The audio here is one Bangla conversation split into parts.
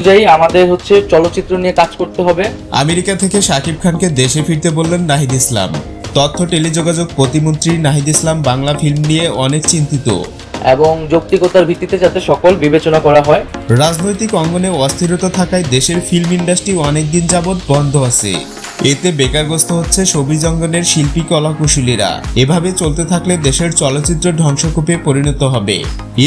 অনুযায়ী আমাদের চলচ্চিত্র নিয়ে কাজ করতে হবে। আমেরিকা থেকে শাকিব খানকে দেশে ফিরতে বললেন নাহিদ ইসলাম। তথ্য টেলিযোগাযোগ প্রতিমন্ত্রী নাহিদ ইসলাম বাংলা ফিল্ম নিয়ে অনেক চিন্তিত এবং যৌক্তিকতার ভিত্তিতে যাতে সকল বিবেচনা করা হয়। রাজনৈতিক অঙ্গনে অস্থিরতা থাকায় দেশের ফিল্ম ইন্ডাস্ট্রি অনেকদিন যাবৎ বন্ধ আছে। এতে বেকারগ্রস্ত হচ্ছে ছবি জঙ্গনের শিল্পী কলাকুশলীরা। এভাবে চলতে থাকলে দেশের চলচ্চিত্র ধ্বংসকূপে পরিণত হবে।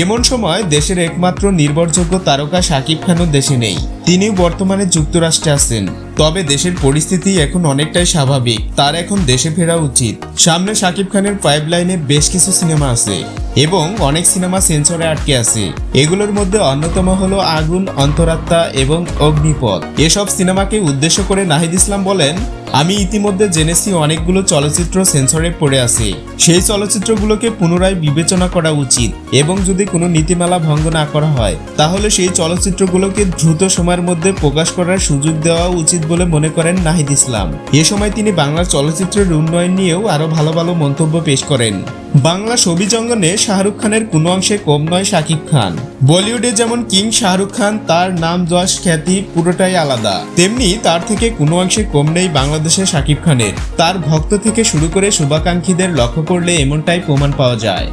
এমন সময় দেশের একমাত্র নির্ভরযোগ্য তারকা শাকিব খানও দেশে নেই। তিনিও বর্তমানে যুক্তরাষ্ট্রে আছেন। তবে দেশের পরিস্থিতি এখন অনেকটাই স্বাভাবিক। তার এখন দেশে ফেরা উচিত। সামনে শাকিব খানের পাইপলাইনে বেশ কিছু সিনেমা আছে এবং অনেক সিনেমা সেন্সরে আটকে আছে। এগুলোর মধ্যে অন্যতম হলো আগুন, অন্তরাত্মা এবং অগ্নিপথ। এসব সিনেমাকে উদ্দেশ্য করে নাহিদ ইসলাম বলেন, আমি ইতিমধ্যে জেনেছি অনেকগুলো চলচ্চিত্র সেন্সরে পড়ে আছে। সেই চলচ্চিত্রগুলোকে পুনরায় বিবেচনা করা উচিত এবং যদি কোনো নীতিমালা ভঙ্গ না করা হয় তাহলে সেই চলচ্চিত্রগুলোকে দ্রুত সময়ের মধ্যে প্রকাশ করার সুযোগ দেওয়া উচিত বলে মনে করেন নাহিদ ইসলাম। এ সময় তিনি বাংলা চলচ্চিত্রের উন্নয়ন নিয়েও আরো ভালো ভালো মন্তব্য পেশ করেন। বাংলা ছবি জঙ্গনে শাহরুখ খানের কোনো অংশে কম নয় শাকিব খান। বলিউডে যেমন কিং শাহরুখ খান, তার নাম যশ খ্যাতি পুরোটাই আলাদা, তেমনি তার থেকে কোনো অংশে কম নেই বাংলাদেশের শাকিব খানের। তার ভক্ত থেকে শুরু করে শুভাকাঙ্ক্ষীদের লক্ষ্য করলে এমনটাই প্রমাণ পাওয়া যায়।